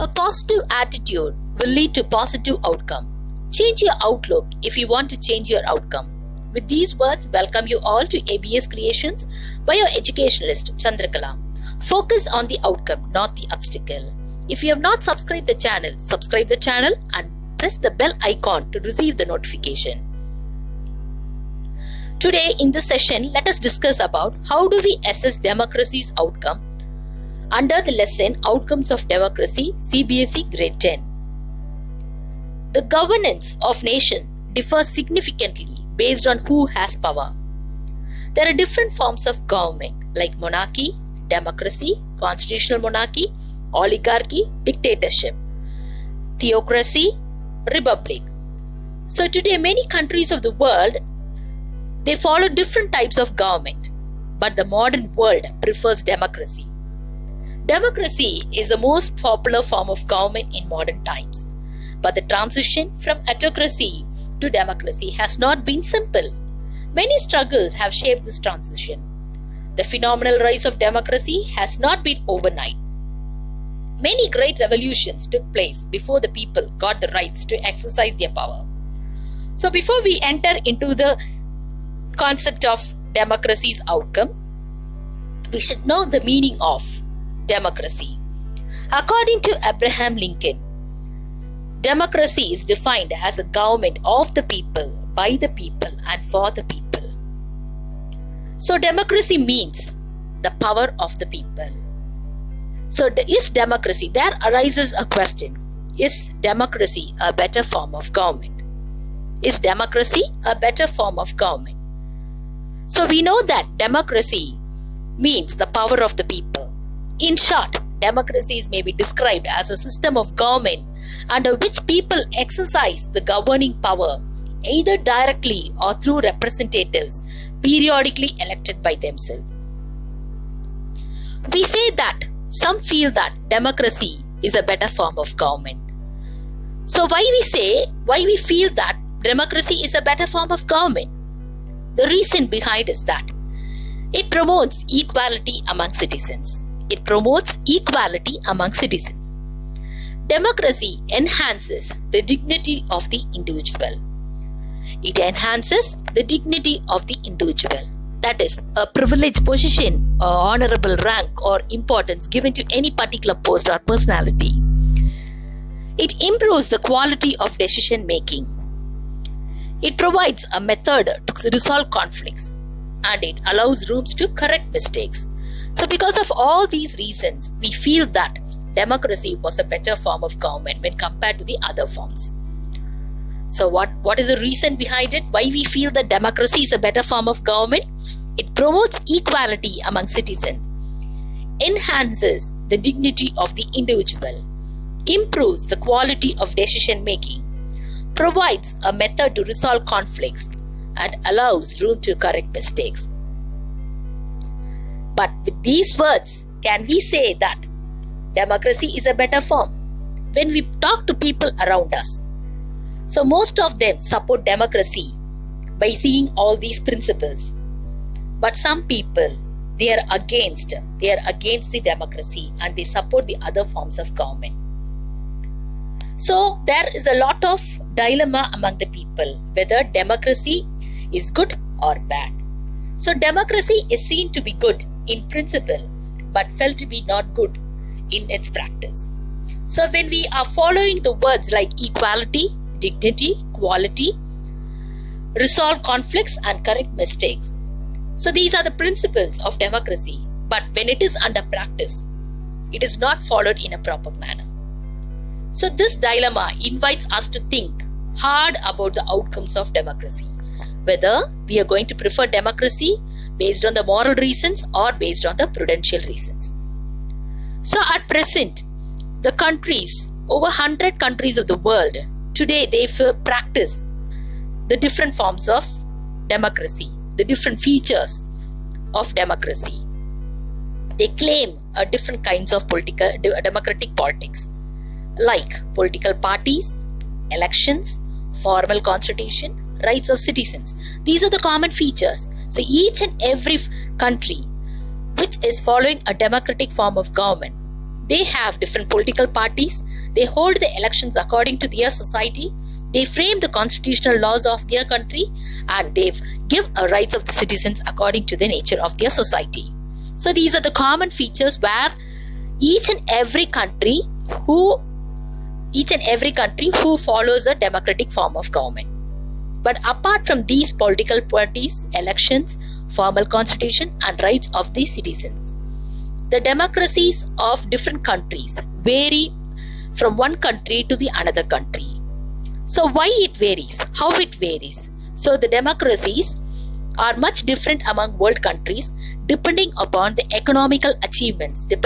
A positive attitude will lead to positive outcome. Change your outlook if you want to change your outcome. With these words, welcome you all to ABS Creations by your educationalist Chandrakala. Focus on the outcome, not the obstacle. If you have not subscribed the channel, subscribe the channel and press the bell icon to receive the notification. Today in this session, let us discuss about how do we assess democracy's outcome under the lesson Outcomes of Democracy, Cbse Grade 10. The governance of nation differs significantly based on who has power. There are different forms of government like monarchy, democracy, constitutional monarchy, oligarchy, dictatorship, theocracy, republic. So today many countries of the world, they follow different types of government, but the modern world prefers democracy. Democracy is the most popular form of government in modern times, but the transition from autocracy to democracy has not been simple. Many struggles have shaped this transition. The phenomenal rise of democracy has not been overnight. Many great revolutions took place before the people got the rights to exercise their power. So before we enter into the concept of democracy's outcome, we should know the meaning of democracy. According to Abraham Lincoln, democracy is defined as a government of the people, by the people, and for the people. So democracy means the power of the people. So is democracy, there arises a question, is democracy a better form of government? Is democracy a better form of government? So we know that democracy means the power of the people. In short, democracies may be described as a system of government under which people exercise the governing power either directly or through representatives periodically elected by themselves. We say that some feel that democracy is a better form of government. So why we feel that democracy is a better form of government? The reason behind is that it promotes equality among citizens. It promotes equality among citizens. Democracy enhances the dignity of the individual. It enhances the dignity of the individual. That is, a privileged position or honorable rank or importance given to any particular post or personality. It improves the quality of decision making. It provides a method to resolve conflicts, and it allows rooms to correct mistakes. So because of all these reasons, we feel that democracy was a better form of government when compared to the other forms. So what is the reason behind it? Why we feel that democracy is a better form of government? It promotes equality among citizens, enhances the dignity of the individual, improves the quality of decision making, provides a method to resolve conflicts, and allows room to correct mistakes. But with these words, can we say that democracy is a better form? When we talk to people around us, so most of them support democracy by seeing all these principles. But some people, they are against the democracy and they support the other forms of government. So there is a lot of dilemma among the people whether democracy is good or bad. So democracy is seen to be good in principle but felt to be not good in its practice. So when we are following the words like equality, dignity, quality, resolve conflicts and correct mistakes, so these are the principles of democracy, but when it is under practice, it is not followed in a proper manner. So this dilemma invites us to think hard about the outcomes of democracy, whether we are going to prefer democracy based on the moral reasons or based on the prudential reasons. So at present, the countries, over 100 countries of the world, today they practice the different forms of democracy, the different features of democracy. They claim different kinds of democratic politics, like political parties, elections, formal constitution, rights of citizens. These are the common features. So each and every country which is following a democratic form of government, They have different political parties. They hold the elections according to their society. They frame the constitutional laws of their country, and they give rights of the citizens according to the nature of their society. So these are the common features where each and every country who follows a democratic form of government. But apart from these political parties, elections, formal constitution, and rights of the citizens, the democracies of different countries vary from one country to the another country. So why it varies? How it varies? So the democracies are much different among world countries depending upon economical achievements,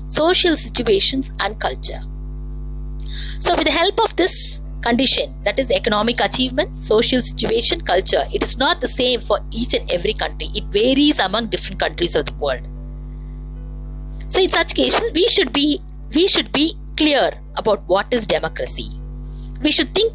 social situations, and culture. So with the help of this condition, that is economic achievement, social situation, culture, it is not the same for each and every country. It varies among different countries of the world. So in such cases, we should be clear about what is democracy. We should think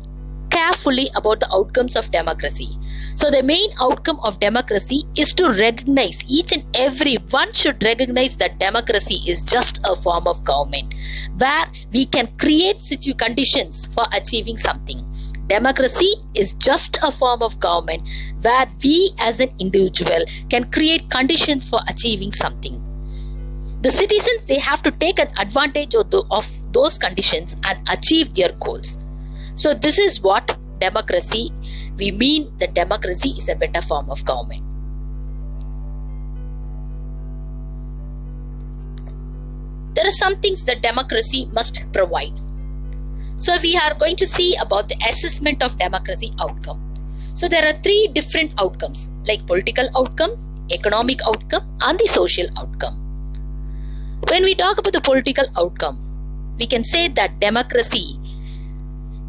carefully about the outcomes of democracy. So the main outcome of democracy is to recognize, each and every one should recognize that democracy is just a form of government where we can create conditions for achieving something. Democracy is just a form of government where we as an individual can create conditions for achieving something. The citizens, they have to take an advantage of those conditions and achieve their goals. So this is what democracy, we mean that democracy is a better form of government. There are some things that democracy must provide. So we are going to see about the assessment of democracy outcome. So there are three different outcomes, like political outcome, economic outcome, and the social outcome. When we talk about the political outcome, we can say that democracy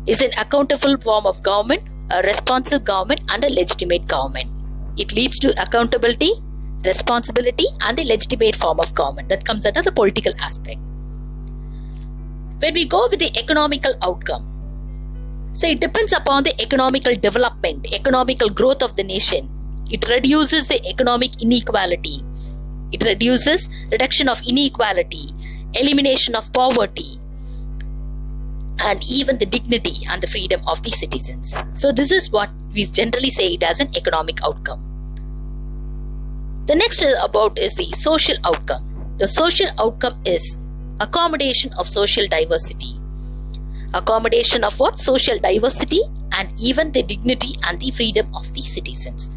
is an accountable form of government, a responsive government, and a legitimate government. It leads to accountability, responsibility, and the legitimate form of government that comes under the political aspect. When we go with the economical outcome, so it depends upon the economical development, economical growth of the nation. It reduces the economic inequality. It reduces reduction of inequality, elimination of poverty, and even the dignity and the freedom of the citizens. So this is what we generally say it as an economic outcome. The next about is the social outcome. The social outcome is accommodation of social diversity. Accommodation of what? Social diversity, and even the dignity and the freedom of the citizens.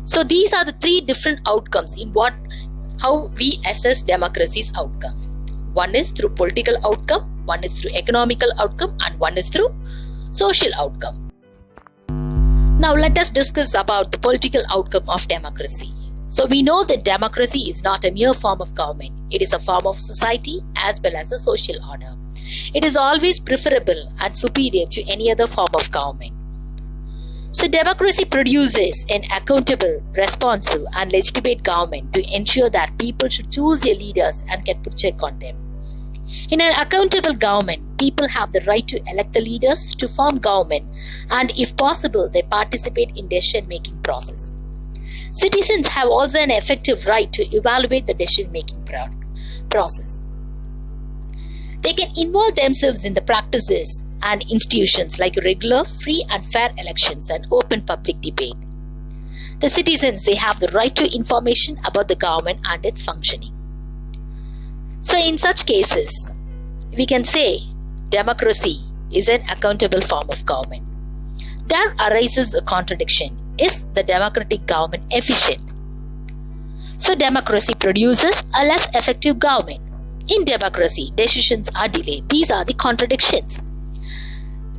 So these are the three different outcomes in how we assess democracy's outcome. One is through political outcome, one is through economical outcome, and one is through social outcome. Now let us discuss about the political outcome of democracy. So we know that democracy is not a mere form of government. It is a form of society as well as a social order. It is always preferable and superior to any other form of government. So democracy produces an accountable, responsive, and legitimate government to ensure that people should choose their leaders and can put check on them. In an accountable government, people have the right to elect the leaders to form government, and if possible, they participate in decision-making process. Citizens have also an effective right to evaluate the decision-making process. They can involve themselves in the practices and institutions like regular, free and fair elections and open public debate. The citizens, they have the right to information about the government and its functioning. So in such cases, we can say democracy is an accountable form of government. There arises a contradiction. Is the democratic government efficient? So democracy produces a less effective government. In democracy, decisions are delayed. These are the contradictions.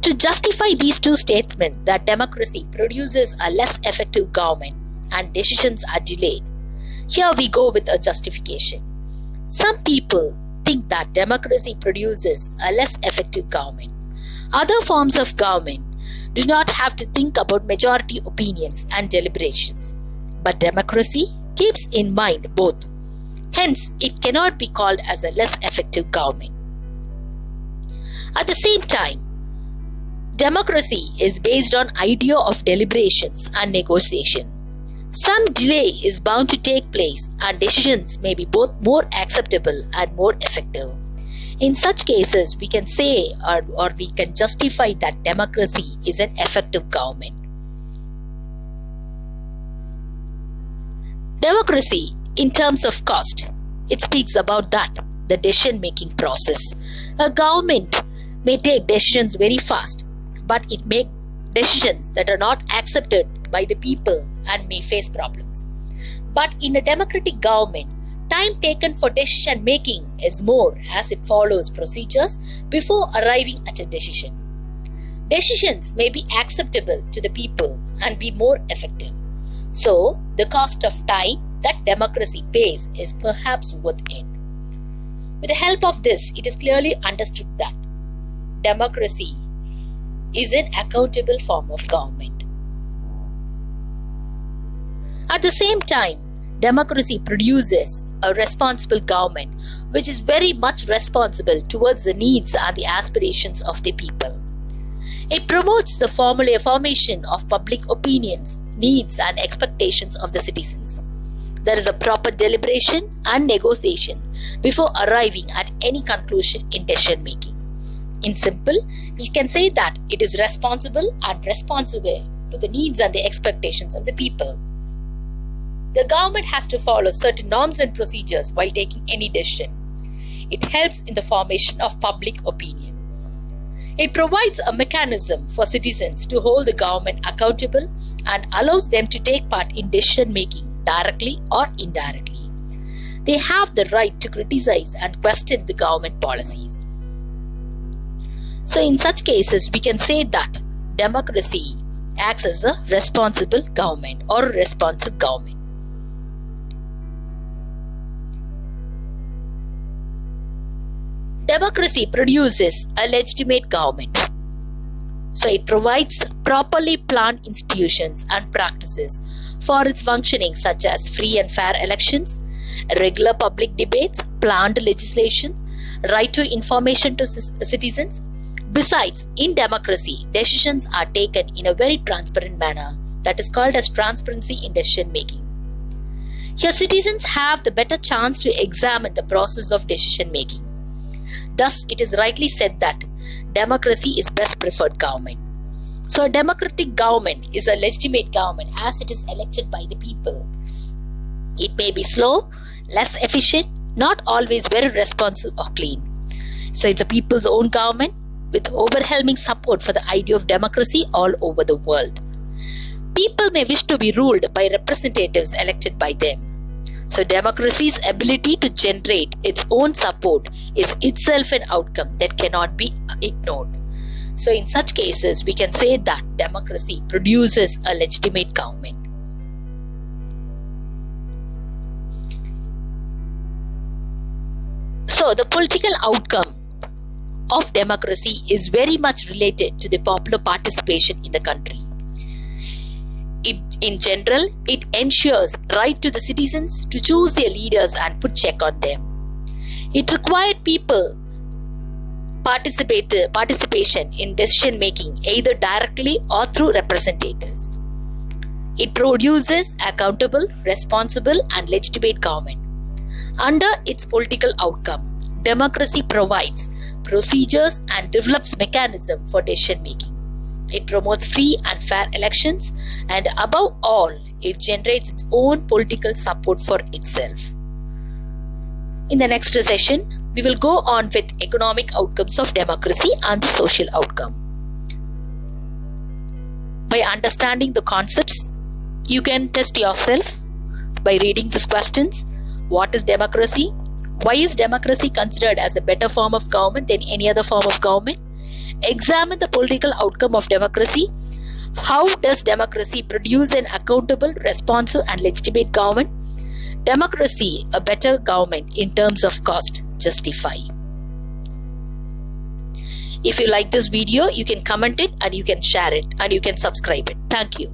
To justify these two statements that democracy produces a less effective government and decisions are delayed, here we go with a justification. Some people think that democracy produces a less effective government. Other forms of government do not have to think about majority opinions and deliberations, but democracy keeps in mind both. Hence, it cannot be called as a less effective government. At the same time, democracy is based on idea of deliberations and negotiation. Some delay is bound to take place and decisions may be both more acceptable and more effective. In such cases, we can say or we can justify that democracy is an effective government. Democracy, in terms of cost, it speaks about that, the decision-making process. A government may take decisions very fast, but it may decisions that are not accepted by the people and may face problems. But in a democratic government, time taken for decision making is more as it follows procedures before arriving at a decision. Decisions may be acceptable to the people and be more effective. So, the cost of time that democracy pays is perhaps worth it. With the help of this, it is clearly understood that democracy is an accountable form of government. At the same time, democracy produces a responsible government which is very much responsible towards the needs and the aspirations of the people. It promotes the formation of public opinions, needs and expectations of the citizens. There is a proper deliberation and negotiation before arriving at any conclusion in decision making. In simple, we can say that it is responsible and responsible to the needs and the expectations of the people. The government has to follow certain norms and procedures while taking any decision. It helps in the formation of public opinion. It provides a mechanism for citizens to hold the government accountable and allows them to take part in decision making directly or indirectly. They have the right to criticize and question the government policies. So in such cases, we can say that democracy acts as a responsible government or a responsive government. Democracy produces a legitimate government. So it provides properly planned institutions and practices for its functioning, such as free and fair elections, regular public debates, planned legislation, right to information to citizens. Besides, in democracy, decisions are taken in a very transparent manner that is called as transparency in decision making. Here, citizens have the better chance to examine the process of decision making. Thus, it is rightly said that democracy is best preferred government. So, a democratic government is a legitimate government as it is elected by the people. It may be slow, less efficient, not always very responsive or clean. So, it's the people's own government with overwhelming support for the idea of democracy all over the world. People may wish to be ruled by representatives elected by them. So democracy's ability to generate its own support is itself an outcome that cannot be ignored. So in such cases, we can say that democracy produces a legitimate government. So the political outcome of democracy is very much related to the popular participation in the country. In general, it ensures right to the citizens to choose their leaders and put check on them. It required people participation in decision making either directly or through representatives. It produces accountable, responsible and legitimate government. Under its political outcome, democracy provides procedures and develops mechanism for decision making. It promotes free and fair elections and above all, it generates its own political support for itself. In the next session, we will go on with economic outcomes of democracy and the social outcome. By understanding the concepts, you can test yourself by reading these questions. What is democracy? Why is democracy considered as a better form of government than any other form of government? Examine the political outcome of democracy. How does democracy produce an accountable, responsive and legitimate government? Democracy, a better government in terms of cost, justify. If you like this video, you can comment it and you can share it and you can subscribe it. Thank you.